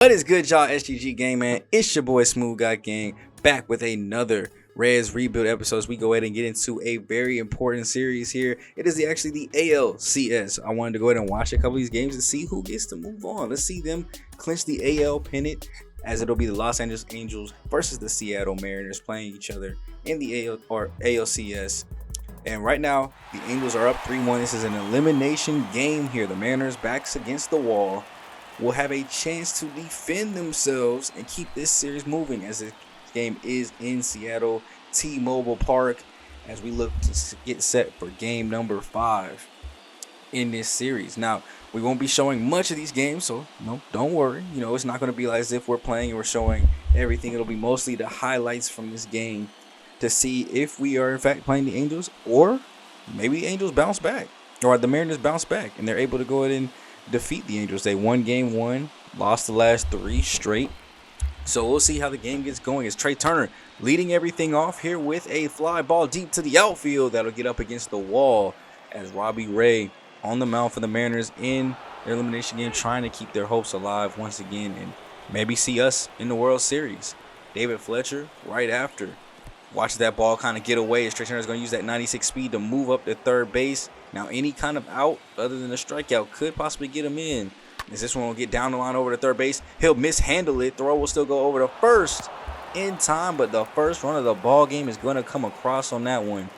What is good, y'all? SGG Game, man. It's your boy SmooveGotGame back with another Res Rebuild episode. As we go ahead and get into a very important series here. It is actually the ALCS. I wanted to go ahead and watch a couple of these games and see who gets to move on. Let's see them clinch the AL pennant, as it'll be the Los Angeles Angels versus the Seattle Mariners playing each other in the ALCS. And right now, the Angels are up 3-1. This is an elimination game here. The Mariners backs against the wall will have a chance to defend themselves and keep this series moving, as this game is in Seattle T-Mobile Park, as we look to get set for game number 5 in this series. Now, we won't be showing much of these games, so don't worry. It's not going to be like as if we're playing and we're showing everything. It'll be mostly the highlights from this game to see if we are in fact playing the Angels, or maybe the Angels bounce back, or the Mariners bounce back and they're able to go ahead and defeat the Angels. They won game 1, lost the last 3 straight. So we'll see how the game gets going. As Trey Turner leading everything off here with a fly ball deep to the outfield that'll get up against the wall, as Robbie Ray on the mound for the Mariners in their elimination game, trying to keep their hopes alive once again and maybe see us in the World Series. David Fletcher right after. Watch that ball kind of get away, as Trey Turner is going to use that 96 speed to move up to third base. Now, any kind of out other than a strikeout could possibly get him in. As this one will get down the line over to third base, he'll mishandle it. Throw will still go over to first in time, but the first run of the ball game is going to come across on that one.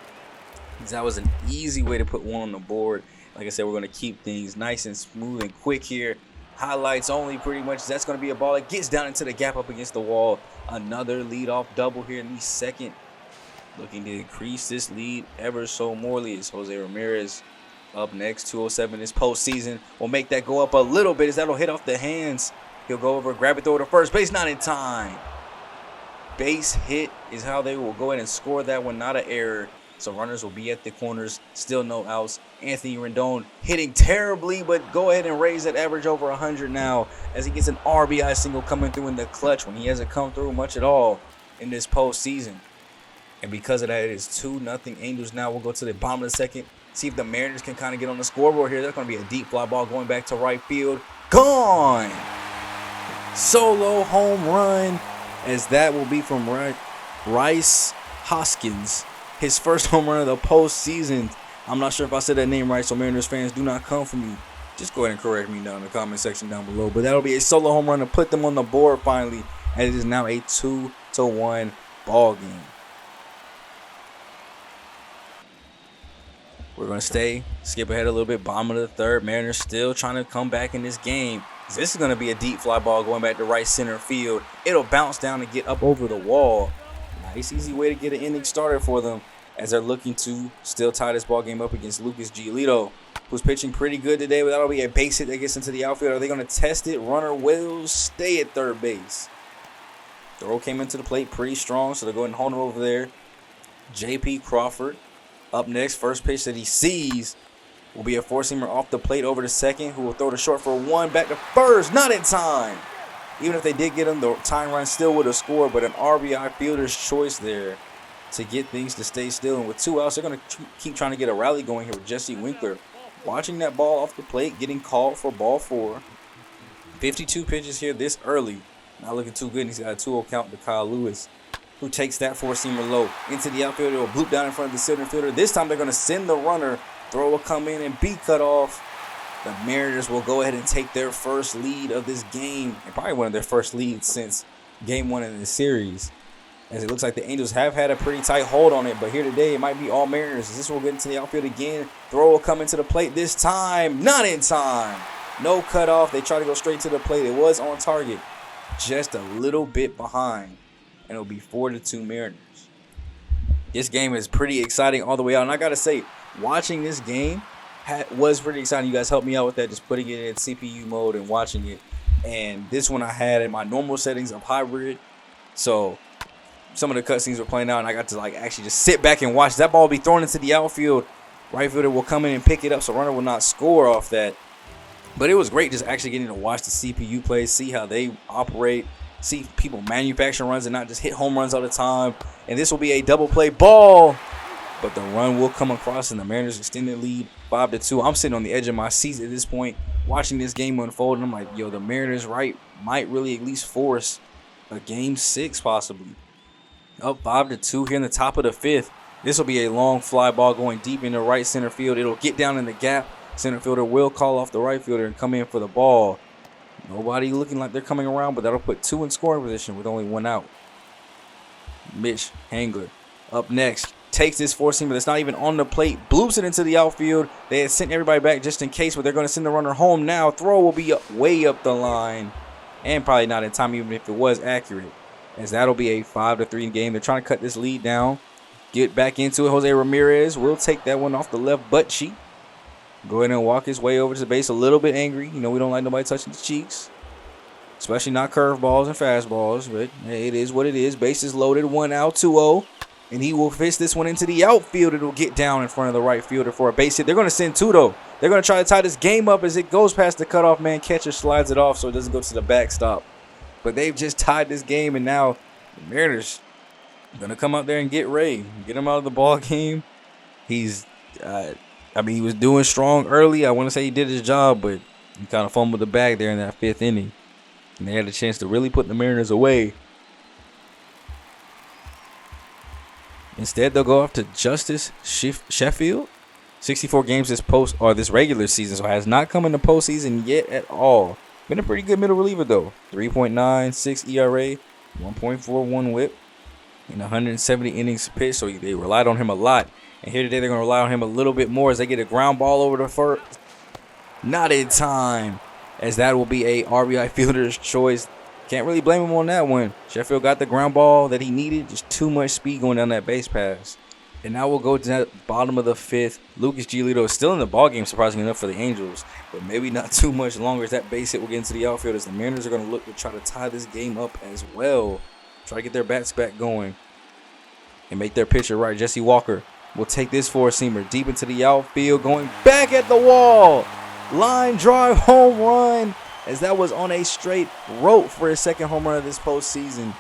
That was an easy way to put one on the board. Like I said, we're going to keep things nice and smooth and quick here. Highlights only, pretty much. That's going to be a ball that gets down into the gap up against the wall. Another leadoff double here in the second. Looking to increase this lead ever so morely, as Jose Ramirez up next. 207 this postseason will make that go up a little bit, as that'll hit off the hands. He'll go over, grab it, throw it to first base, not in time. Base hit is how they will go ahead and score that one, not an error. So runners will be at the corners, still no outs. Anthony Rendon hitting terribly, but go ahead and raise that average over 100 now, as he gets an RBI single coming through in the clutch when he hasn't come through much at all in this postseason. And because of that, it is 2-0 Angels now. We'll go to the bottom of the second, see if the Mariners can kind of get on the scoreboard here. There's going to be a deep fly ball going back to right field. Gone! Solo home run, as that will be from Rhys Hoskins. His first home run of the postseason. I'm not sure if I said that name right, so Mariners fans, do not come for me. Just go ahead and correct me down in the comment section down below. But that'll be a solo home run to put them on the board finally, and it is now a 2-1 ball game. We're going to skip ahead a little bit, bottom of the third. Mariners still trying to come back in this game. This is going to be a deep fly ball going back to right center field. It'll bounce down and get up over the wall. Nice, easy way to get an inning started for them, as they're looking to still tie this ball game up against Lucas Giolito, who's pitching pretty good today. But that'll be a base hit that gets into the outfield. Are they going to test it? Runner will stay at third base. Throw came into the plate pretty strong, so they're going to hold him over there. J.P. Crawford up next. First pitch that he sees will be a four-seamer off the plate over to second, who will throw to short for 1, back to first, not in time. Even if they did get him, the tying run still would have scored, but an RBI fielder's choice there to get things to stay still. And with 2 outs, they're going to keep trying to get a rally going here with Jesse Winkler. Watching that ball off the plate, getting called for ball 4. 52 pitches here this early. Not looking too good. He's got a 2-0 count to Kyle Lewis, who takes that four-seamer low into the outfield. It will bloop down in front of the center fielder. This time they're going to send the runner. Throw will come in and be cut off. The Mariners will go ahead and take their first lead of this game, and probably one of their first leads since game 1 in the series, as it looks like the Angels have had a pretty tight hold on it. But here today, it might be all Mariners. This will get into the outfield again. Throw will come into the plate this time. Not in time. No cutoff. They try to go straight to the plate. It was on target. Just a little bit behind. And it'll be 4-2 Mariners. This game is pretty exciting all the way out. And I got to say, watching this game was pretty exciting. You guys helped me out with that, just putting it in CPU mode and watching it. And this one I had in my normal settings of hybrid. So some of the cutscenes were playing out, and I got to actually just sit back and watch. That ball will be thrown into the outfield. Right fielder will come in and pick it up, so runner will not score off that. But it was great just actually getting to watch the CPU plays, see how they operate, see people manufacture runs and not just hit home runs all the time. And this will be a double play ball, but the run will come across, and the Mariners extend the lead 5-2. I'm sitting on the edge of my seat at this point, watching this game unfold, and I'm like, yo, the Mariners right might really at least force a game 6 possibly. Up 5-2 here in the top of the 5th. This will be a long fly ball going deep into right center field. It'll get down in the gap. Center fielder will call off the right fielder and come in for the ball. Nobody looking like they're coming around, but that'll put 2 in scoring position with only 1 out. Mitch Hangler up next. Takes this four-seamer that's not even on the plate. Bloops it into the outfield. They had sent everybody back just in case, but they're going to send the runner home now. Throw will be way up the line. And probably not in time, even if it was accurate. As that'll be a 5-3 game. They're trying to cut this lead down. Get back into it. Jose Ramirez will take that one off the left butt cheek. Go ahead and walk his way over to the base a little bit angry. You know, we don't like nobody touching the cheeks. Especially not curveballs and fastballs. But hey, it is what it is. Bases loaded. 1 out, 2-0. And he will fist this one into the outfield. It'll get down in front of the right fielder for a base hit. They're going to send 2, though. They're going to try to tie this game up as it goes past the cutoff man. Catcher slides it off so it doesn't go to the backstop. But they've just tied this game, and now the Mariners are going to come out there and get Ray. Get him out of the ball game. He was doing strong early. I want to say he did his job, but he kind of fumbled the bag there in that 5th inning. And they had a chance to really put the Mariners away. Instead, they'll go off to Justice Sheffield. 64 games this regular season, so has not come in the postseason yet at all. Been a pretty good middle reliever, though. 3.96 ERA, 1.41 whip, and 170 innings pitched, so they relied on him a lot. And here today, they're going to rely on him a little bit more as they get a ground ball over the first. Not in time, as that will be a RBI fielder's choice. Can't really blame him on that one. Sheffield got the ground ball that he needed. Just too much speed going down that base pass. And now we'll go to the bottom of the 5th. Lucas Giolito is still in the ballgame, surprisingly enough, for the Angels. But maybe not too much longer as that base hit will get into the outfield as the Mariners are going to look to try to tie this game up as well. Try to get their bats back going and make their pitcher right. Jesse Walker will take this four-seamer deep into the outfield, going back at the wall. Line drive home run, as that was on a straight rope for his second home run of this postseason.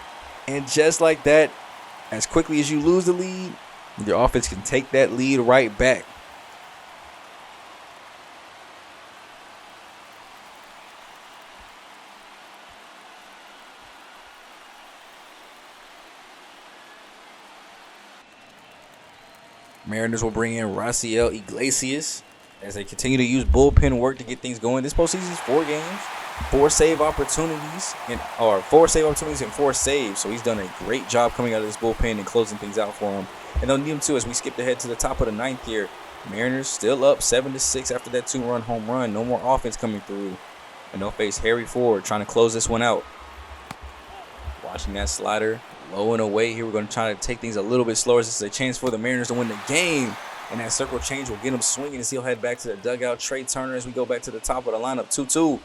And just like that, as quickly as you lose the lead, your offense can take that lead right back. Mariners will bring in Raciel Iglesias as they continue to use bullpen work to get things going. This postseason is 4 games, 4 save opportunities, and 4 saves. So he's done a great job coming out of this bullpen and closing things out for him. And they'll need him too as we skip ahead to the top of the 9th here. Mariners still up 7-6 after that 2-run home run. No more offense coming through. And they'll face Harry Ford trying to close this one out. Watching that slider low and away here. We're going to try to take things a little bit slower. This is a chance for the Mariners to win the game. And that circle change will get him swinging as he'll head back to the dugout. Trey Turner as we go back to the top of the lineup. 2-2.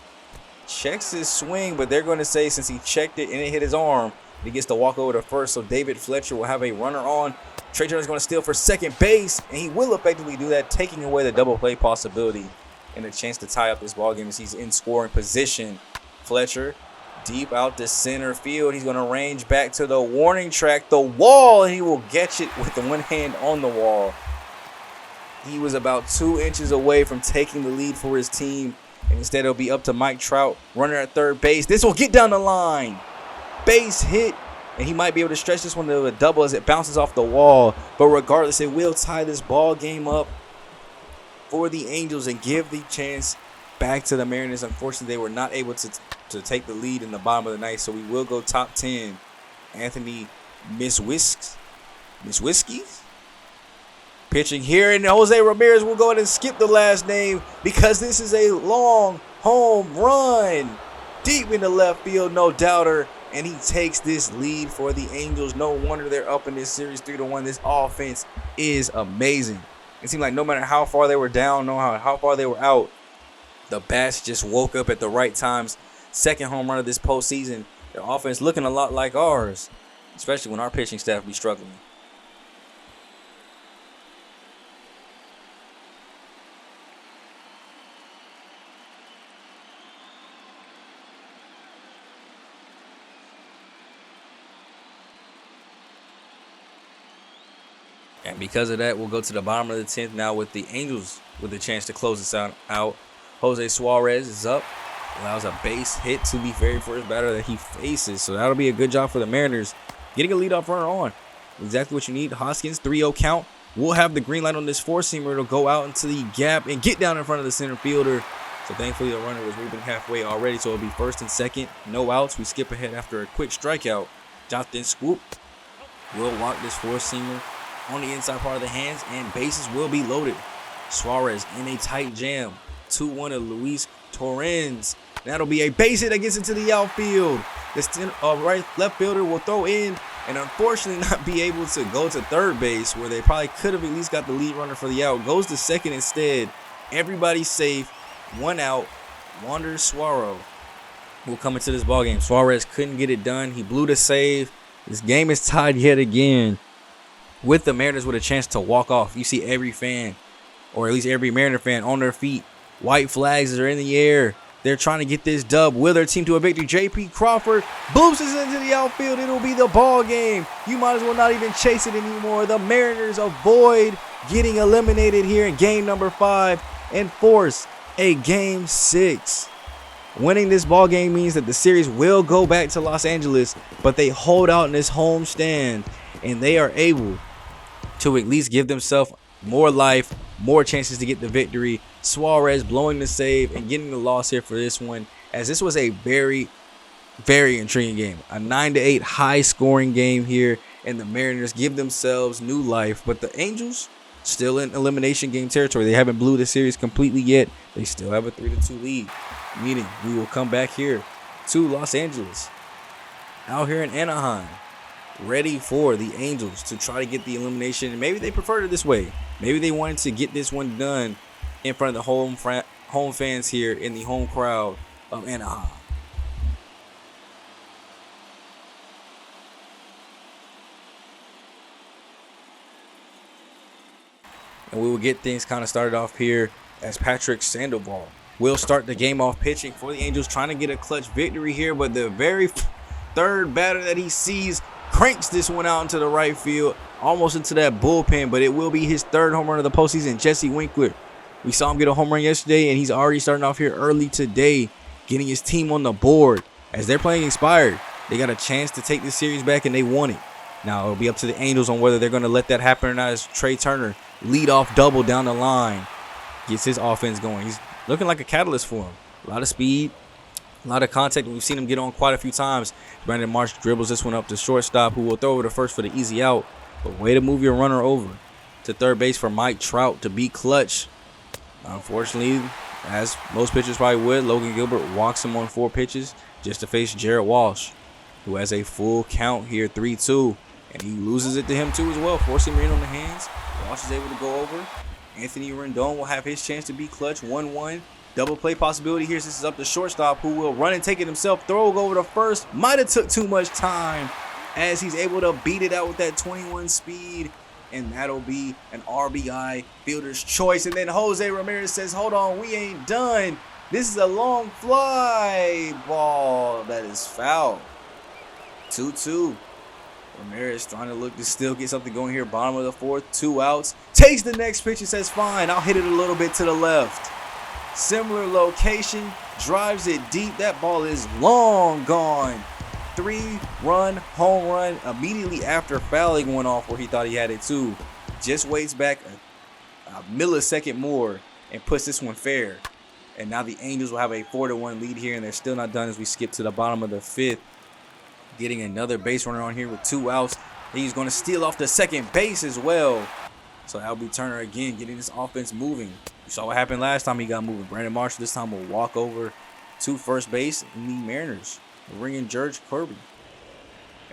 Checks his swing, but they're going to say since he checked it and it hit his arm, he gets to walk over to first. So David Fletcher will have a runner on. Trey Turner is going to steal for second base, and he will effectively do that, taking away the double play possibility and a chance to tie up this ballgame as he's in scoring position. Fletcher deep out to center field. He's going to range back to the warning track, the wall, and he will catch it with the one hand on the wall. He was about 2 inches away from taking the lead for his team, and instead it'll be up to Mike Trout, runner at third base. This will get down the line. Base hit, and he might be able to stretch this one to a double as it bounces off the wall. But regardless, it will tie this ball game up for the Angels and give the chance back to the Mariners. Unfortunately, they were not able to take the lead in the bottom of the 9th, so we will go top 10. Anthony Miswiskis pitching here, and Jose Ramirez will go ahead and skip the last name because this is a long home run deep into left field, no doubter, and he takes this lead for the Angels. No wonder they're up in this series 3-1. This offense is amazing. It seemed like no matter how far they were down, no matter how far they were out, the bats just woke up at the right times. Second home run of this postseason. Their offense looking a lot like ours, especially when our pitching staff be struggling. And because of that, we'll go to the bottom of the 10th now with the Angels with a chance to close this out. Jose Suarez is up. Allows a base hit to the very first batter that he faces. So that'll be a good job for the Mariners. Getting a leadoff runner on. Exactly what you need. Hoskins, 3-0 count. We'll have the green light on this four-seamer. It'll go out into the gap and get down in front of the center fielder. So thankfully the runner was moving halfway already. So it'll be first and second. No outs. We skip ahead after a quick strikeout. Jonathan Swoop will walk this four-seamer on the inside part of the hands, and bases will be loaded. Suarez in a tight jam. 2-1 to Luis Torrens. That'll be a base hit that gets into the outfield. The left fielder will throw in and unfortunately not be able to go to third base, where they probably could have at least got the lead runner for the out. Goes to second instead. Everybody's safe. 1 out. Wander Suarez will come into this ballgame. Suarez couldn't get it done. He blew the save. This game is tied yet again, with the Mariners with a chance to walk off. You see every fan, or at least every Mariner fan, on their feet. White flags are in the air. They're trying to get this dub. Will their team to a victory? J.P. Crawford boosts us into the outfield. It'll be the ball game. You might as well not even chase it anymore. The Mariners avoid getting eliminated here in game number 5 and force a game 6. Winning this ball game means that the series will go back to Los Angeles, but they hold out in this home stand, and they are able to at least give themselves more life, more chances to get the victory. Suarez blowing the save and getting the loss here for this one, as this was a very, very intriguing game. A 9-8 high scoring game here, and the Mariners give themselves new life, but the Angels still in elimination game territory. They haven't blew the series completely yet. They still have a 3-2 lead, meaning we will come back here to Los Angeles, out here in Anaheim, ready for the Angels to try to get the elimination. And maybe they preferred it this way. Maybe they wanted to get this one done in front of the home fans here in the home crowd of Anaheim. And we will get things kind of started off here as Patrick Sandoval will start the game off pitching for the Angels, trying to get a clutch victory here. But the very third batter that he sees cranks this one out into the right field, almost into that bullpen, but it will be his third home run of the postseason. Jesse Winkler, we saw him get a home run yesterday, and he's already starting off here early today, getting his team on the board. As they're playing inspired, they got a chance to take this series back, and they won it. Now it'll be up to the Angels on whether they're going to let that happen or not, as Trey Turner lead off double down the line gets his offense going. He's looking like a catalyst for him. A lot of speed, a lot of contact. We've seen him get on quite a few times. Brandon Marsh dribbles this one up to shortstop, who will throw over to first for the easy out. But way to move your runner over to third base for Mike Trout to be clutch. Unfortunately, as most pitchers probably would, Logan Gilbert walks him on 4 pitches just to face Jared Walsh, who has a full count here, 3-2. And he loses it to him too as well, forcing him in on the hands. Walsh is able to go over. Anthony Rendon will have his chance to be clutch. 1-1. Double play possibility here. This is up to shortstop, who will run and take it himself. Throw over to first. Might have took too much time, as he's able to beat it out with that 21 speed. And that'll be an RBI, fielder's choice. And then Jose Ramirez says, hold on, we ain't done. This is a long fly ball. That is foul. 2-2. Ramirez trying to look to still get something going here. Bottom of the 4th, 2 outs. Takes the next pitch and says, fine, I'll hit it a little bit to the left. Similar location, drives it deep. That ball is long gone. 3-run home run immediately after fouling one off where he thought he had it too. Just waits back a millisecond more and puts this one fair. And now the Angels will have a 4-1 lead here, and they're still not done as we skip to the bottom of the 5th. Getting another base runner on here with 2 outs. He's going to steal off the second base as well. So Albie Turner again getting this offense moving. You saw what happened last time he got moving. Brandon Marshall this time will walk over to first base, and the Mariners will bring in George Kirby,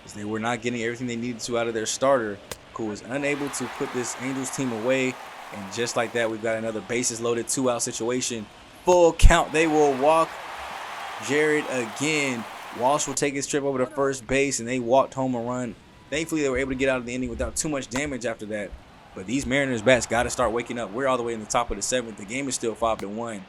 as they were not getting everything they needed to out of their starter, who was unable to put this Angels team away. And just like that, we've got another bases loaded 2-out situation. Full count. They will walk Jared again. Walsh will take his trip over to first base, and they walked home a run. Thankfully, they were able to get out of the inning without too much damage after that. But these Mariners bats got to start waking up. We're all the way in the top of the 7th. The game is still 5-1.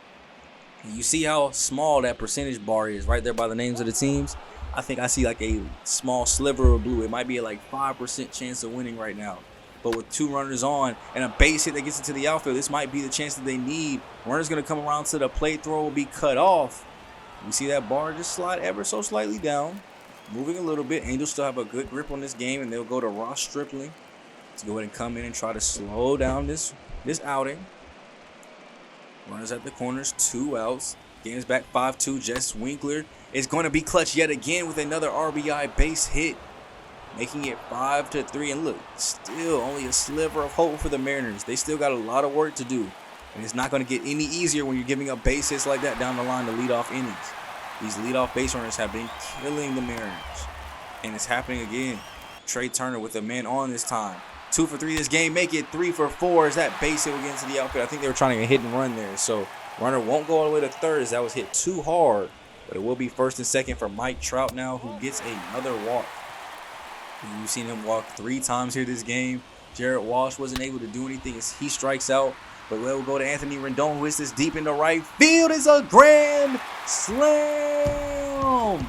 And you see how small that percentage bar is right there by the names of the teams? I think I see like a small sliver of blue. It might be like 5% chance of winning right now. But with 2 runners on and a base hit that gets into the outfield, this might be the chance that they need. Runner's going to come around to the plate. Throw will be cut off. We see that bar just slide ever so slightly down, moving a little bit. Angels still have a good grip on this game, and they'll go to Ross Stripling to go ahead and come in and try to slow down this outing. Runners at the corners, 2 outs. Game's back 5-2. Jess Winkler is going to be clutch yet again with another RBI base hit, making it 5-3. And look, still only a sliver of hope for the Mariners. They still got a lot of work to do, and it's not going to get any easier when you're giving up base hits like that down the line to lead off innings. These leadoff base runners have been killing the Mariners, and it's happening again. Trey Turner with a man on this time. 2 for 3 this game, make it 3 for 4 as that base hit will get into the outfield. I think they were trying to hit and run there, so runner won't go all the way to third as that was hit too hard, but it will be first and second for Mike Trout now, who gets another walk. You've seen him walk 3 times here this game. Jared Walsh wasn't able to do anything as he strikes out, but we'll go to Anthony Rendon, who hits this deep into right field. It's a grand slam.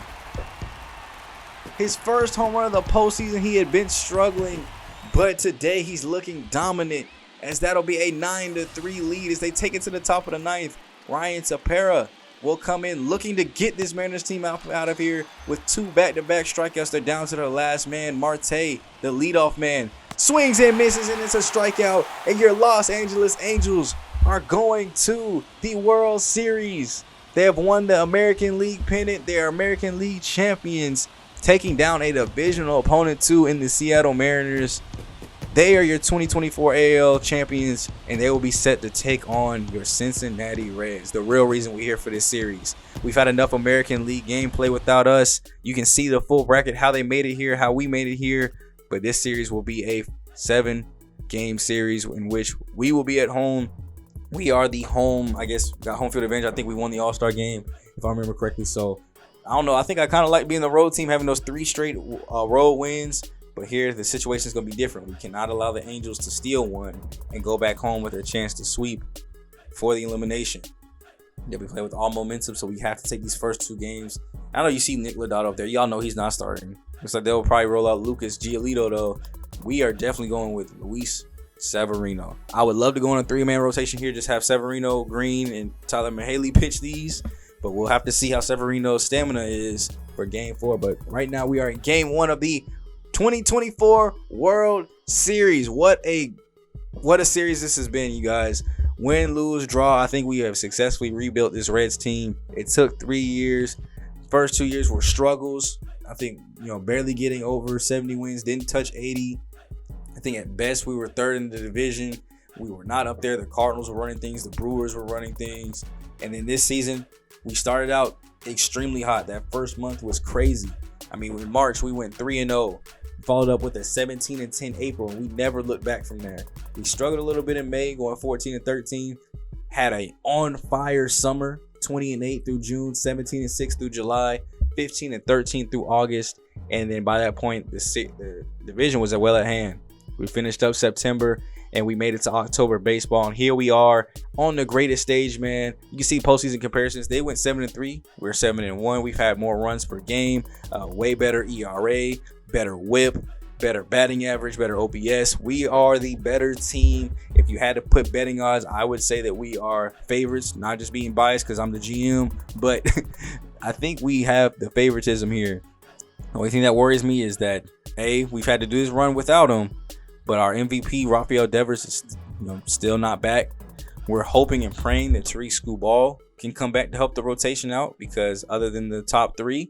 His first home run of the postseason. He had been struggling, but today he's looking dominant, as that'll be a 9-3 lead as they take it to the top of the 9th. Ryan Tepera will come in looking to get this Mariners team out of here with 2 back-to-back strikeouts. They're down to their last man. Marte, the leadoff man, swings and misses, and it's a strikeout. And your Los Angeles Angels are going to the World Series. They have won the American League pennant. They are American League champions, taking down a divisional opponent too in the Seattle Mariners. They are your 2024 AL champions, and they will be set to take on your Cincinnati Reds. The real reason we're here for this series. We've had enough American League gameplay without us. You can see the full bracket, how they made it here, how we made it here. But this series will be a 7-game series in which we will be at home. We are the home, I guess, got home field advantage. I think we won the All-Star game, if I remember correctly. So, I don't know. I think I kind of like being the road team, having those 3 straight road wins. But here, the situation is going to be different. We cannot allow the Angels to steal one and go back home with a chance to sweep for the elimination. They'll be playing with all momentum, so we have to take these first 2 games. I know you see Nick Lodado up there. Y'all know he's not starting. Looks like they'll probably roll out Lucas Giolito, though. We are definitely going with Luis Severino. I would love to go on a 3-man rotation here, just have Severino, Green, and Tyler Mahaley pitch these. But we'll have to see how Severino's stamina is for Game 4. But right now, we are in Game 1 of the 2024 World Series. What a series this has been, you guys. Win, lose, draw. I think we have successfully rebuilt this Reds team. It took 3 years. First 2 years were struggles. I think, barely getting over 70 wins. Didn't touch 80. I think at best we were 3rd in the division. We were not up there. The Cardinals were running things. The Brewers were running things. And then this season, we started out extremely hot. That first month was crazy. I mean, in March, we went 3-0. Followed up with a 17-10 April, and we never looked back from there. We struggled a little bit in May, going 14-13. Had a on-fire summer, 20-8 through June, 17-6 through July, 15-13 through August. And then by that point, the division was well at hand. We finished up September, and we made it to October baseball. And here we are on the greatest stage, man. You can see postseason comparisons. They went 7-3. We're 7-1. We've had more runs per game, way better ERA, better whip, better batting average, better OPS. We are the better team. If you had to put betting odds, I would say that we are favorites, not just being biased because I'm the GM, but I think we have the favoritism here. The only thing that worries me is that, we've had to do this run without him, but our MVP, Rafael Devers, is still not back. We're hoping and praying that Tariq Skubal can come back to help the rotation out, because other than the top 3,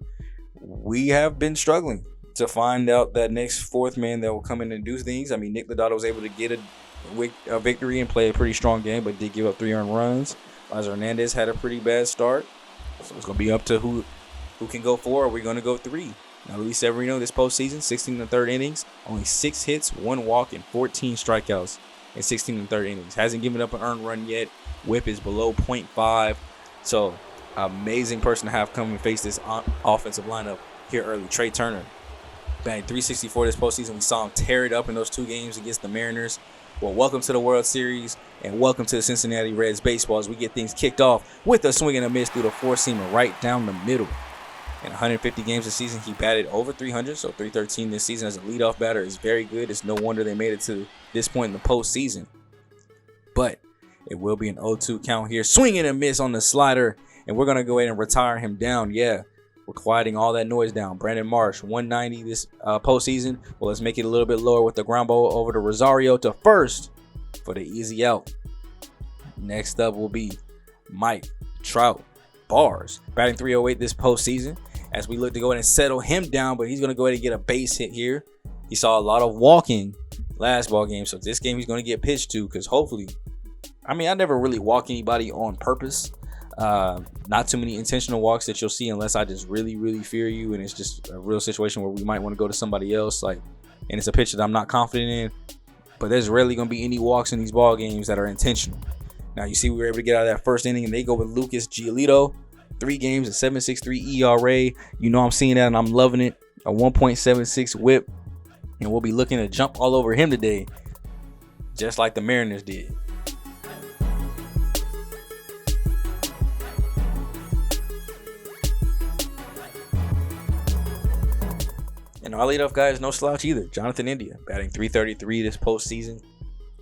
we have been struggling to find out that next 4th man that will come in and do things. I mean, Nick Lodado was able to get a victory and play a pretty strong game, but did give up 3 earned runs. Liza Hernandez had a pretty bad start, so it's going to be up to who can go 4. Or we're going to go 3. Now, Luis Severino this postseason, 16 1/3 innings, only 6 hits, 1 walk, and 14 strikeouts in 16 1/3 innings. Hasn't given up an earned run yet. Whip is below .5. So, amazing person to have come and face this offensive lineup here early. Trey Turner, bagged .364 this postseason. We saw him tear it up in those 2 games against the Mariners. Well, welcome to the World Series, and welcome to the Cincinnati Reds baseball as we get things kicked off with a swing and a miss through the 4-seamer right down the middle. In 150 games this season, he batted over 300, so 313 this season as a leadoff batter is very good. It's no wonder they made it to this point in the postseason. But it will be an 0-2 count here. Swing and a miss on the slider, and we're going to go ahead and retire him down. Yeah, we're quieting all that noise down. Brandon Marsh, 190 this postseason. Well, let's make it a little bit lower with the ground ball over to Rosario to first for the easy out. Next up will be Mike Trout Bars, batting 308 this postseason, as we look to go ahead and settle him down, but he's going to go ahead and get a base hit here. He saw a lot of walking last ball game, so this game he's going to get pitched to, because hopefully, I never really walk anybody on purpose. Not too many intentional walks that you'll see unless I just really fear you, and it's just a real situation where we might want to go to somebody else, and it's a pitch that I'm not confident in. But there's rarely going to be any walks in these ball games that are intentional. Now, you see we were able to get out of that first inning, and they go with Lucas Giolito. 3 games, a 7.63 ERA. You know I'm seeing that, and I'm loving it. A 1.76 whip. And we'll be looking to jump all over him today, just like the Mariners did. And our leadoff guy is no slouch either. Jonathan India, batting 333 this postseason.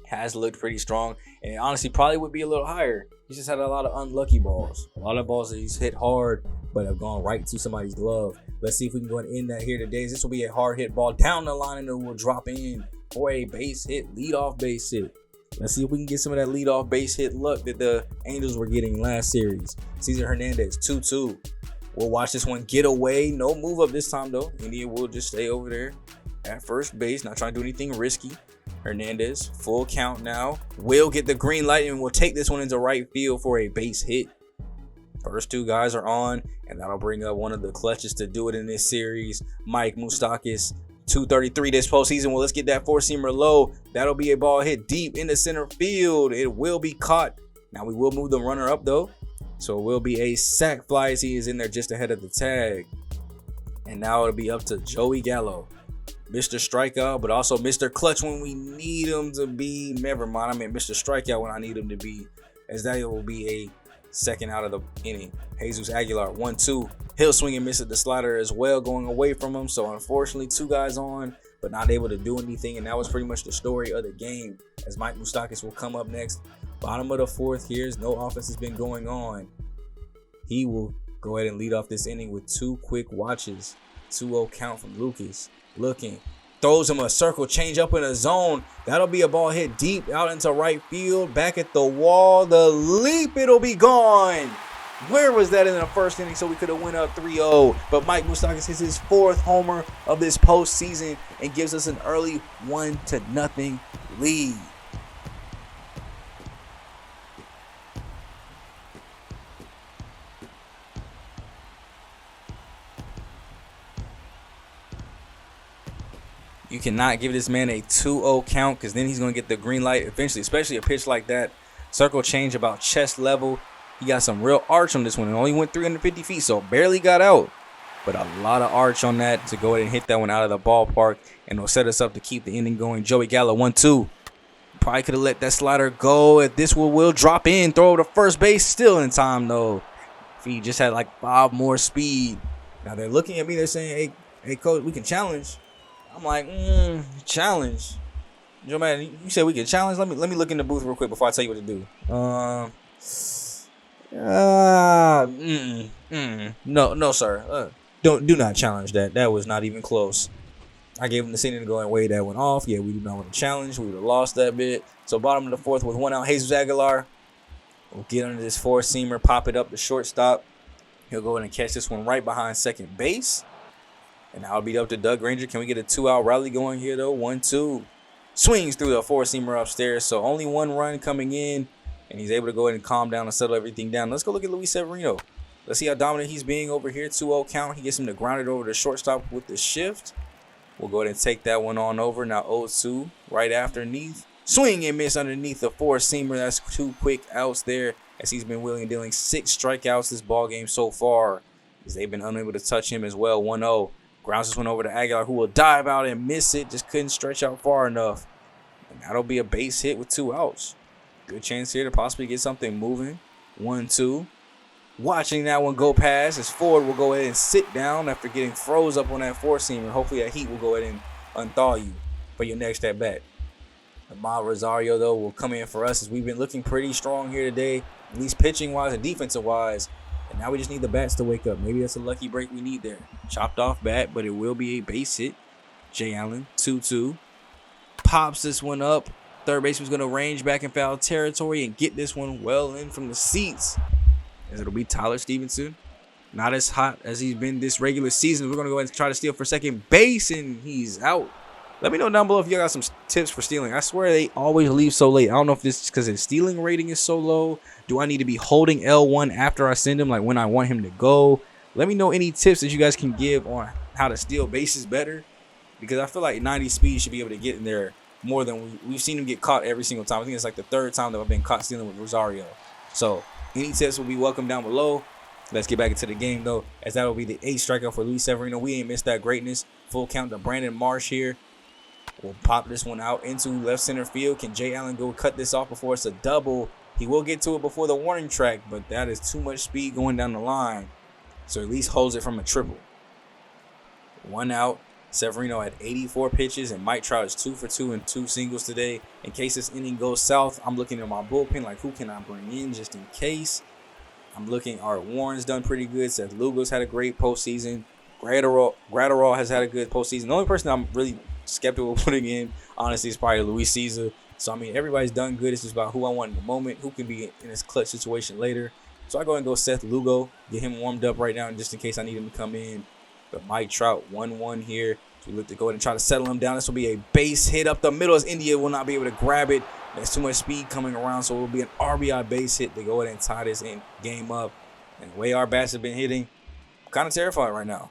Has looked pretty strong, and it honestly probably would be a little higher. He's just had a lot of unlucky balls. A lot of balls that he's hit hard, but have gone right to somebody's glove. Let's see if we can go and end that here today. This will be a hard hit ball down the line, and it will drop in for a base hit, leadoff base hit. Let's see if we can get some of that leadoff base hit luck that the Angels were getting last series. Cesar Hernandez, 2-2. We'll watch this one get away. No move up this time, though. India will just stay over there at first base, not trying to do anything risky. Hernandez, full count now. Will get the green light and will take this one into right field for a base hit. First 2 guys are on, and that'll bring up one of the clutches to do it in this series. Mike Moustakas, 233 this postseason. Well, let's get that 4-seamer low. That'll be a ball hit deep into center field. It will be caught. Now we will move the runner up, though. So it will be a sac fly as he is in there just ahead of the tag. And now it'll be up to Joey Gallo. Mr. Strikeout, but also Mr. Clutch when we need him to be. Never mind, I meant Mr. Strikeout when I need him to be, as that will be a second out of the inning. Jesus Aguilar, 1-2. He'll swing and miss at the slider as well, going away from him. So unfortunately, 2 guys on, but not able to do anything. And that was pretty much the story of the game, as Mike Moustakas will come up next. Bottom of the 4th here. No offense has been going on. He will go ahead and lead off this inning with 2 quick watches. 2-0 count from Lucas. Looking, throws him a circle change up in a zone. That'll be a ball hit deep out into right field. Back at the wall, the leap, it'll be gone. Where was that in the first inning? So we could have went up 3-0. But Mike Moustakas hits his 4th homer of this postseason and gives us an early 1-0 lead. You cannot give this man a 2-0 count, because then he's going to get the green light eventually, especially a pitch like that. Circle change about chest level. He got some real arch on this one. It only went 350 feet, so barely got out. But a lot of arch on that to go ahead and hit that one out of the ballpark, and it'll set us up to keep the inning going. Joey Gallo, 1-2. Probably could have let that slider go. If this will drop in, throw over to first base. Still in time, though. If he just had like 5 more speed. Now they're looking at me. They're saying, hey, coach, we can challenge. I'm like, challenge. Joe, man, you said we could challenge. Let me look in the booth real quick before I tell you what to do. No, sir. Do not challenge that. That was not even close. I gave him the signal to go and wave that one off. Yeah, we do not want to challenge. We would have lost that bit. So bottom of the 4th with 1 out, Jesus Aguilar will get under this 4-seamer, pop it up to shortstop. He'll go in and catch this one right behind second base. And now it'll be up to Doug Granger. Can we get a 2-out rally going here, though? 1-2. Swings through the 4-seamer upstairs. So only 1 run coming in. And he's able to go ahead and calm down and settle everything down. Let's go look at Luis Severino. Let's see how dominant he's being over here. 2-0 count. He gets him to ground it over to shortstop with the shift. We'll go ahead and take that one on over. Now 0-2 right afterneath. Swing and miss underneath the 4-seamer. That's 2 quick outs there, as he's been wheeling and dealing 6 strikeouts this ball game so far, as they've been unable to touch him as well. 1-0. Grounds this one over to Aguilar, who will dive out and miss it. Just couldn't stretch out far enough. And that'll be a base hit with 2 outs. Good chance here to possibly get something moving. 1-2. Watching that one go past, as Ford will go ahead and sit down after getting froze up on that 4-seamer. Hopefully that heat will go ahead and unthaw you for your next at bat. Amal Rosario, though, will come in for us, as we've been looking pretty strong here today, at least pitching-wise and defensive-wise. And now we just need the bats to wake up. Maybe that's a lucky break we need there. Chopped off bat, but it will be a base hit. Jay Allen, 2-2. Pops this one up. Third baseman's going to range back in foul territory and get this one well in from the seats. As it'll be Tyler Stevenson. Not as hot as he's been this regular season. We're going to go ahead and try to steal for second base, and he's out. Let me know down below if you got some tips for stealing. I swear they always leave so late. I don't know if this is because his stealing rating is so low. Do I need to be holding L1 after I send him, like when I want him to go? Let me know any tips that you guys can give on how to steal bases better, because I feel like 90 speed should be able to get in there more than we've seen him get caught every single time. I think it's like the third time that I've been caught stealing with Rosario. So any tips will be welcome down below. Let's get back into the game, though, as that will be the 8th strikeout for Luis Severino. We ain't missed that greatness. Full count to Brandon Marsh here. We'll pop this one out into left center field. Can Jay Allen go cut this off before it's a double? He will get to it before the warning track, but that is too much speed going down the line. So at least holds it from a triple. 1 out. Severino had 84 pitches, and Mike Trout is 2 for 2 and 2 singles today. In case this inning goes south, I'm looking at my bullpen, like who can I bring in just in case? I'm looking, Art Warren's done pretty good. Seth Lugo's had a great postseason. Gratterall has had a good postseason. The only person I'm really skeptical putting in, honestly, is probably Luis Caesar. So, I mean, everybody's done good. It's just about who I want in the moment, who can be in this clutch situation later. So I go and go Seth Lugo, get him warmed up right now just in case I need him to come in. But Mike Trout, 1-1 here. So we look to go ahead and try to settle him down. This will be a base hit up the middle as India will not be able to grab it. There's too much speed coming around, so it will be an RBI base hit to go ahead and tie this game up. And the way our bats have been hitting, I'm kind of terrified right now.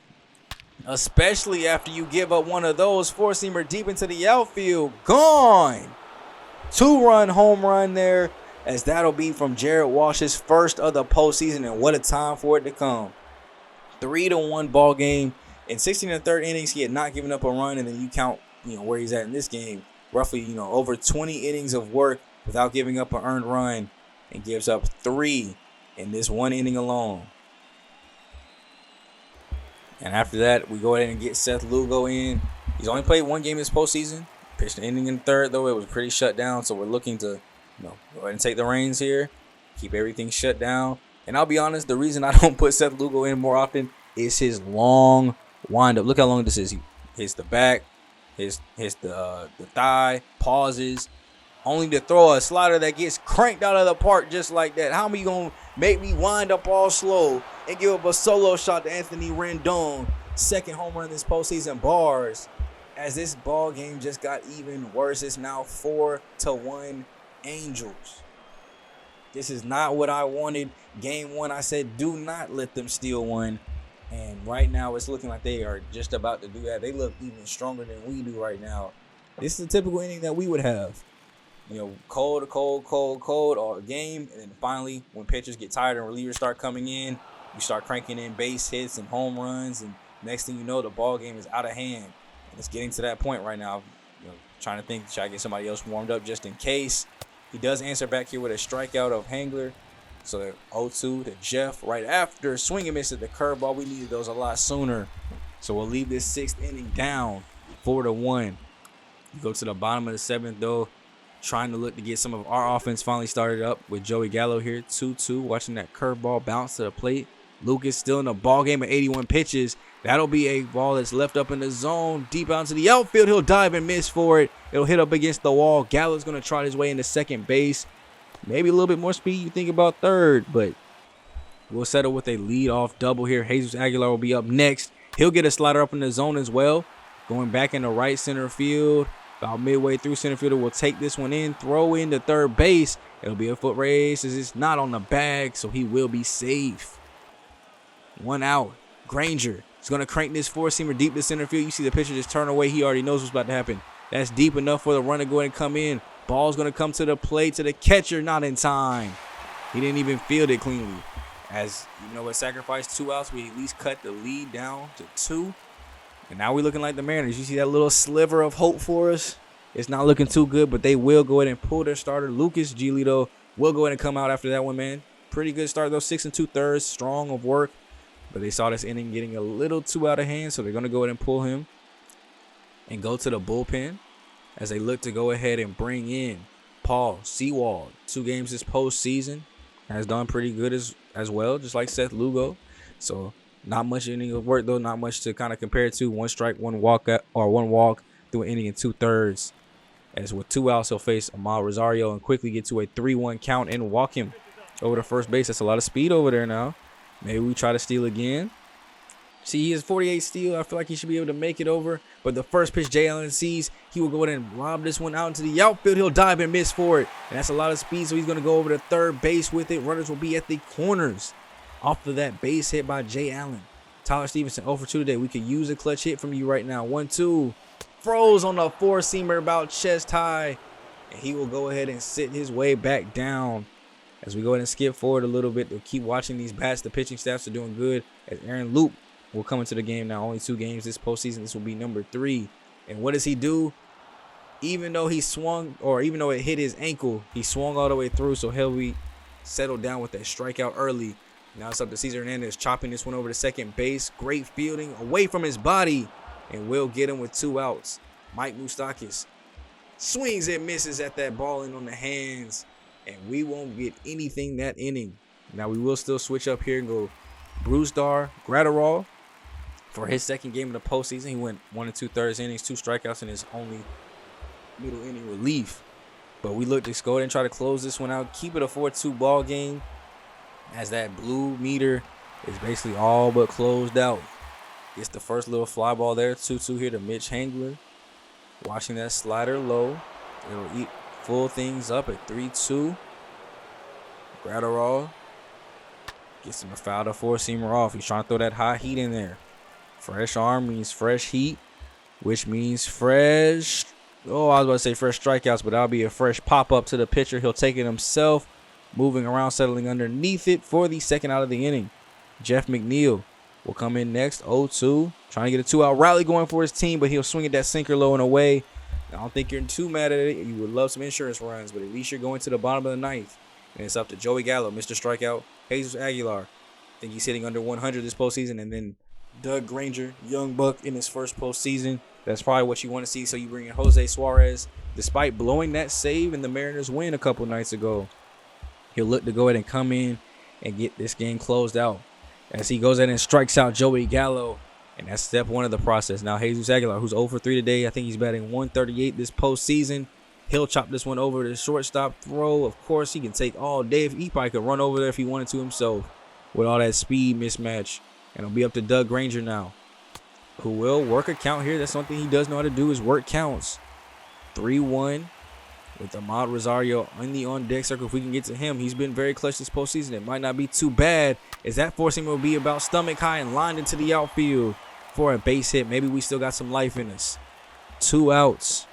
Especially after you give up one of those, four-seamer deep into the outfield. Gone! 2-run home run there, as that'll be from Jared Walsh's first of the postseason, and what a time for it to come. 3-1 ball game. In 16 and 3rd innings, he had not given up a run, and then you count, where he's at in this game. Roughly, over 20 innings of work without giving up an earned run, and gives up 3 in this one inning alone. And after that, we go ahead and get Seth Lugo in. He's only played 1 game this postseason. Pitched an inning in 3rd, though. It was pretty shut down, so we're looking to go ahead and take the reins here, keep everything shut down. And I'll be honest, the reason I don't put Seth Lugo in more often is his long windup. Look how long this is. He hits the back, hits the thigh, pauses, only to throw a slider that gets cranked out of the park just like that. How am you going to make me wind up all slow and give up a solo shot to Anthony Rendon? 2nd home run this postseason. Bars. As this ball game just got even worse. It's now 4-1 Angels. This is not what I wanted. Game 1, I said do not let them steal one. And right now, it's looking like they are just about to do that. They look even stronger than we do right now. This is a typical inning that we would have. Cold all game. And then finally, when pitchers get tired and relievers start coming in, you start cranking in base hits and home runs. And next thing you know, the ball game is out of hand. And it's getting to that point right now. Trying to think, should I get somebody else warmed up just in case? He does answer back here with a strikeout of Hangler. So 0-2 to Jeff right after swing and miss at the curveball. We needed those a lot sooner. So we'll leave this 6th inning down 4-1. You go to the bottom of the 7th, though, trying to look to get some of our offense finally started up with Joey Gallo here. 2-2, watching that curveball bounce to the plate. Lucas still in the ball game at 81 pitches. That'll be a ball that's left up in the zone, deep out into the outfield. He'll dive and miss for it. It'll hit up against the wall. Gallo's going to trot his way into second base. Maybe a little bit more speed you think about third, but we'll settle with a lead-off double here. Jesus Aguilar will be up next. He'll get a slider up in the zone as well. Going back into right center field. About midway through, center fielder will take this one in, throw into third base. It'll be a foot race as it's not on the bag, so he will be safe. 1 out. Granger is going to crank this four-seamer deep to center field. You see the pitcher just turn away. He already knows what's about to happen. That's deep enough for the runner to go ahead and come in. Ball's going to come to the plate, to the catcher, not in time. He didn't even field it cleanly. As, sacrificed 2 outs, we at least cut the lead down to 2. And now we're looking like the Mariners. You see that little sliver of hope for us? It's not looking too good, but they will go ahead and pull their starter. Lucas Giolito will go ahead and come out after that one, man. Pretty good start, though. 6 2/3, strong of work. But they saw this inning getting a little too out of hand, so they're going to go ahead and pull him and go to the bullpen as they look to go ahead and bring in Paul Sewald. 2 games this postseason. Has done pretty good as well, just like Seth Lugo. So not much inning of work though, not much to kind of compare it to. One strike, one walk through an inning and 2/3. As with 2 outs, he'll face Amal Rosario and quickly get to a 3-1 count and walk him over to first base. That's a lot of speed over there now. Maybe we try to steal again. See, he has 48 steal. I feel like he should be able to make it over. But the first pitch Jay Allen sees, he will go ahead and lob this one out into the outfield. He'll dive and miss for it. And that's a lot of speed, so he's going to go over to third base with it. Runners will be at the corners off of that base hit by Jay Allen. Tyler Stevenson 0 for 2 today. We could use a clutch hit from you right now. 1-2. Froze on the 4-seamer about chest high. And he will go ahead and sit his way back down. As we go ahead and skip forward a little bit, to keep watching these bats. The pitching staffs are doing good. As Aaron Loop will come into the game now. Only 2 games this postseason. This will be number 3. And what does he do? Even though he swung, or even though it hit his ankle, he swung all the way through. So Helby settled down with that strikeout early. Now it's up to Cesar Hernandez, chopping this one over to second base. Great fielding away from his body. And we'll get him with 2 outs. Mike Moustakas swings and misses at that ball in on the hands. And we won't get anything that inning. Now we will still switch up here and go Brusdar Graterol for his second game of the postseason. He went 1 2/3 innings, 2 strikeouts in his only middle inning relief. But we look to go ahead and try to close this one out. Keep it a 4-2 ball game. As that blue meter is basically all but closed out. Gets the first little fly ball there. 2-2 here to Mitch Hangler. Watching that slider low. It'll full things up at 3-2. Graterol gets him a foul to 4-seamer off. He's trying to throw that high heat in there. Fresh arm means fresh heat, which means fresh. Oh, I was about to say fresh strikeouts, but that'll be a fresh pop-up to the pitcher. He'll take it himself. Moving around, settling underneath it for the second out of the inning. Jeff McNeil will come in next, 0-2. Trying to get a 2-out rally going for his team, but he'll swing at that sinker low and away. I don't think you're too mad at it. You would love some insurance runs, but at least you're going to the bottom of the ninth. And it's up to Joey Gallo, Mr. Strikeout, Jesus Aguilar. I think he's hitting under 100 this postseason. And then Doug Granger, young buck in his first postseason. That's probably what you want to see. So you bring in Jose Suarez. Despite blowing that save and the Mariners win a couple nights ago, he'll look to go ahead and come in and get this game closed out. As he goes ahead and strikes out Joey Gallo. And that's step 1 of the process. Now, Jesus Aguilar, who's 0 for 3 today. I think he's batting 138 this postseason. He'll chop this one over to the shortstop throw. Of course, he can take all day. He probably could run over there if he wanted to himself with all that speed mismatch. And it'll be up to Doug Granger now, who will work a count here. That's something he does know how to do, is work counts. 3-1 with Ahmad Rosario in the on-deck circle. If we can get to him, he's been very clutch this postseason. It might not be too bad, as that forcing will be about stomach high and lined into the outfield for a base hit. Maybe we still got some life in us. 2 outs.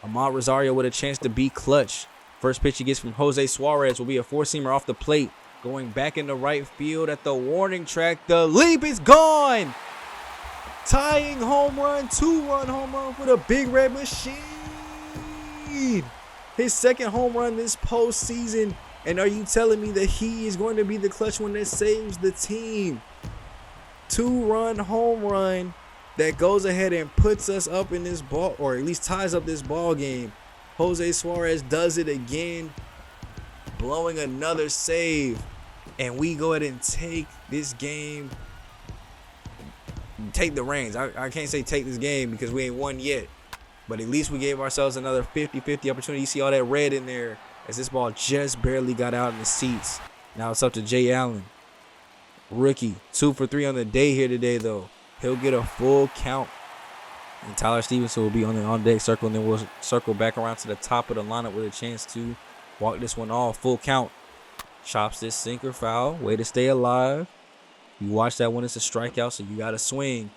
Ahmad Rosario with a chance to be clutch. First pitch he gets from Jose Suarez will be a 4-seamer off the plate. Going back into right field at the warning track. The leap is gone. Tying home run, 2-run home run for the Big Red Machine. His second home run this postseason. And are you telling me that he is going to be the clutch one that saves the team? 2-run home run that goes ahead and puts us up in this ball, or at least ties up this ball game. Jose Suarez does it again, blowing another save. And we go ahead and take this game, take the reins. I can't say take this game because we ain't won yet. But at least we gave ourselves another 50-50 opportunity. You see all that red in there as this ball just barely got out in the seats. Now it's up to Jay Allen. Rookie, 2 for 3 on the day here today, though. He'll get a full count. And Tyler Stevenson will be on the on-deck circle, and then we'll circle back around to the top of the lineup with a chance to walk this one off. Full count. Chops this sinker foul. Way to stay alive. You watch that one. It's a strikeout, so you got to swing.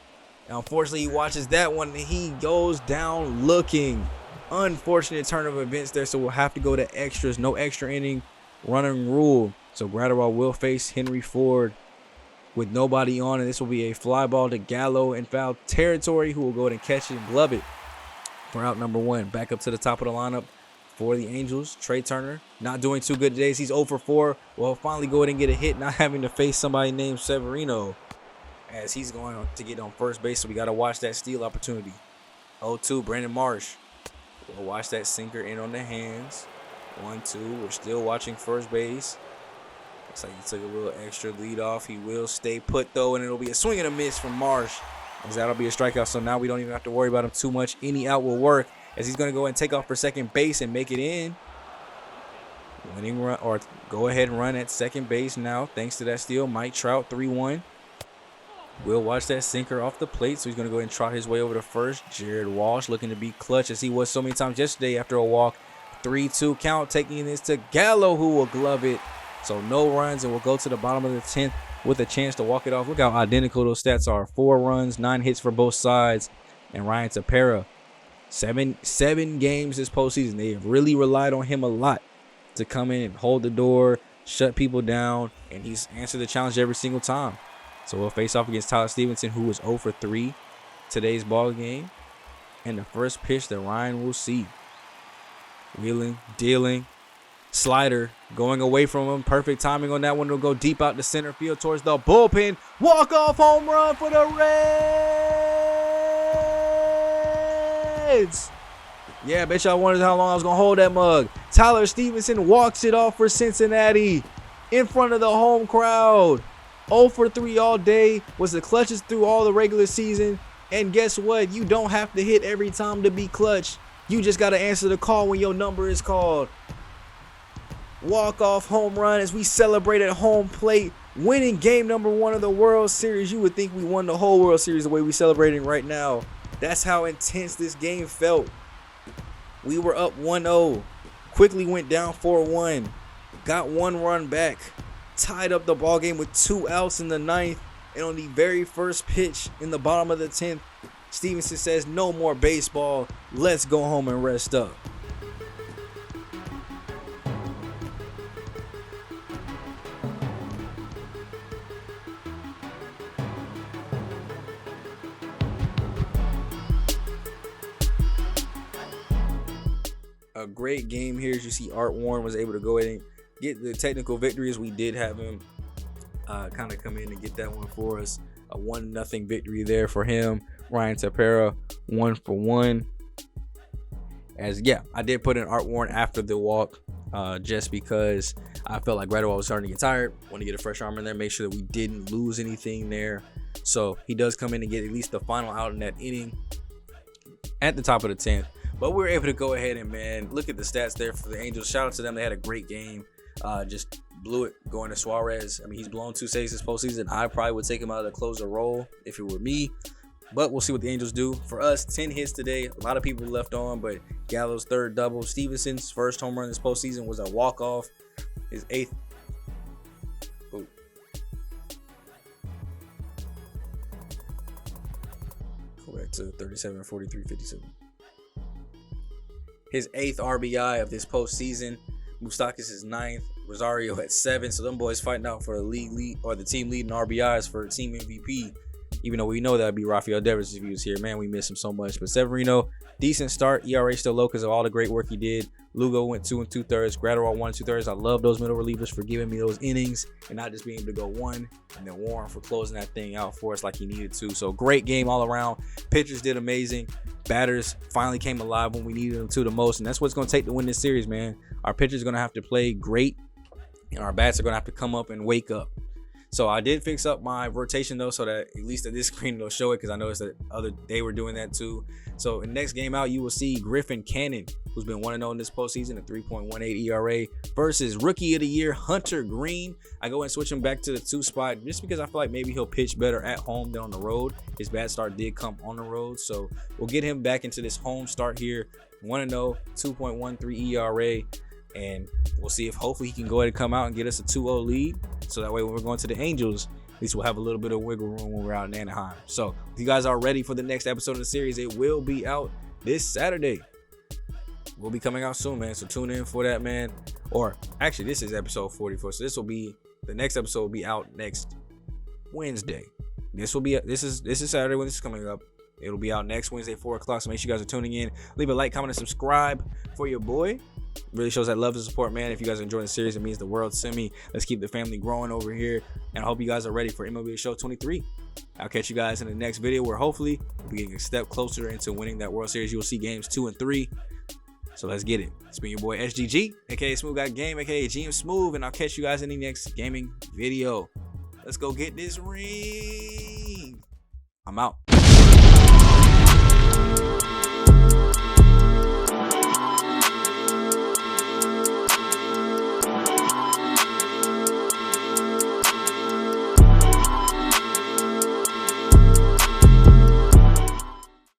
Now, unfortunately, he watches that one, and he goes down looking. Unfortunate turn of events there, so we'll have to go to extras. No extra inning running rule. So Graterol will face Henry Ford with nobody on, and this will be a fly ball to Gallo in foul territory, who will go ahead and catch it and glove it for out number 1. Back up to the top of the lineup for the Angels. Trey Turner not doing too good today. He's 0 for 4. Well, he'll finally go ahead and get a hit, not having to face somebody named Severino, as he's going to get on first base. So we got to watch that steal opportunity. 0-2, Brandon Marsh. We'll watch that sinker in on the hands. 1-2. We're still watching first base. Looks like he took a little extra lead off. He will stay put though, and it'll be a swing and a miss from Marsh, as that'll be a strikeout. So now we don't even have to worry about him too much. Any out will work, as he's going to go and take off for second base and make it in. Winning run, or go ahead and run at second base now, thanks to that steal. Mike Trout, 3-1. We'll watch that sinker off the plate, so he's going to go ahead and trot his way over to first. Jared Walsh looking to be clutch, as he was so many times yesterday after a walk. 3-2 count, taking this to Gallo, who will glove it. So no runs, and we'll go to the bottom of the 10th with a chance to walk it off. Look how identical those stats are. 4 runs, 9 hits for both sides. And Ryan Tepera, seven games this postseason. They have really relied on him a lot to come in and hold the door, shut people down, and he's answered the challenge every single time. So we'll face off against Tyler Stevenson, who was 0 for 3 today's ball game. And the first pitch that Ryan will see. Wheeling, dealing, slider going away from him. Perfect timing on that one. It'll go deep out to center field towards the bullpen. Walk-off home run for the Reds. Yeah, I bet y'all wondered how long I was going to hold that mug. Tyler Stevenson walks it off for Cincinnati in front of the home crowd. 0 for 3 all day. Was the clutchest through all the regular season. And guess what? You don't have to hit every time to be clutch. You just got to answer the call when your number is called. Walk-off home run as we celebrate at home plate, winning game number 1 of the World Series. You would think we won the whole World Series the way we're celebrating right now. That's how intense this game felt. We were up 1-0, quickly went down 4-1, got 1 run back, tied up the ball game with 2 outs in the 9th, and on the very first pitch in the bottom of the 10th, Stevenson says, "No more baseball. Let's go home and rest up." A great game here. As you see, Art Warren was able to go ahead and get the technical victory, as we did have him kind of come in and get that one for us. A 1-0 victory there for him. Ryan Tepera, 1 for 1. As I did put in Art Warren after the walk, just because I felt like Gradwell was starting to get tired. Want to get a fresh arm in there, make sure that we didn't lose anything there. So he does come in and get at least the final out in that inning at the top of the 10th. But we were able to go ahead and, man, look at the stats there for the Angels. Shout out to them. They had a great game. Just blew it going to Suarez. I mean, he's blown 2 saves this postseason. I probably would take him out of the closer role if it were me. But we'll see what the Angels do. For us, 10 hits today. A lot of people left on, but Gallo's 3rd double. Stevenson's first home run this postseason was a walk-off. His 8th. Ooh. Go back to 37, 43, 57. His 8th RBI of this postseason. Moustakas is 9th. Rosario at 7. So them boys fighting out for the league or the team leading RBIs for team MVP. Even though we know that would be Rafael Devers if he was here. Man, we miss him so much. But Severino, decent start. ERA still low because of all the great work he did. Lugo went 2 2/3. Gratterall 1 2/3. I love those middle relievers for giving me those innings and not just being able to go 1. And then Warren for closing that thing out for us like he needed to. So great game all around. Pitchers did amazing. Batters finally came alive when we needed them to the most. And that's what's going to take to win this series, man. Our pitchers are going to have to play great. And our bats are going to have to come up and wake up. So I did fix up my rotation though, so that at least at this screen it'll show it, because I noticed that they were doing that too. So in the next game out, you will see Griffin Cannon, who's been 1-0 in this postseason, a 3.18 ERA, versus Rookie of the Year Hunter Green. I go and switch him back to the 2 spot just because I feel like maybe he'll pitch better at home than on the road. His bad start did come on the road, so we'll get him back into this home start here. 1-0, 2.13 ERA. And we'll see if hopefully he can go ahead and come out and get us a 2-0 lead. So that way when we're going to the Angels, at least we'll have a little bit of wiggle room when we're out in Anaheim. So if you guys are ready for the next episode of the series, it will be out this Saturday. We'll be coming out soon, man. So tune in for that, man. Or actually, this is episode 44. So the next episode will be out next Wednesday. This is Saturday when this is coming up. It'll be out next Wednesday, 4 o'clock. So make sure you guys are tuning in. Leave a like, comment, and subscribe for your boy. Really shows that love and support, man. If you guys are enjoying the series, it means the world to me. Let's keep the family growing over here. And I hope you guys are ready for MLB Show 23. I'll catch you guys in the next video where hopefully we'll be getting a step closer into winning that World Series. You will see games 2 and 3. So let's get it. It's been your boy SGG, aka SmooveGotGame, aka GM Smooth, and I'll catch you guys in the next gaming video. Let's go get this ring. I'm out.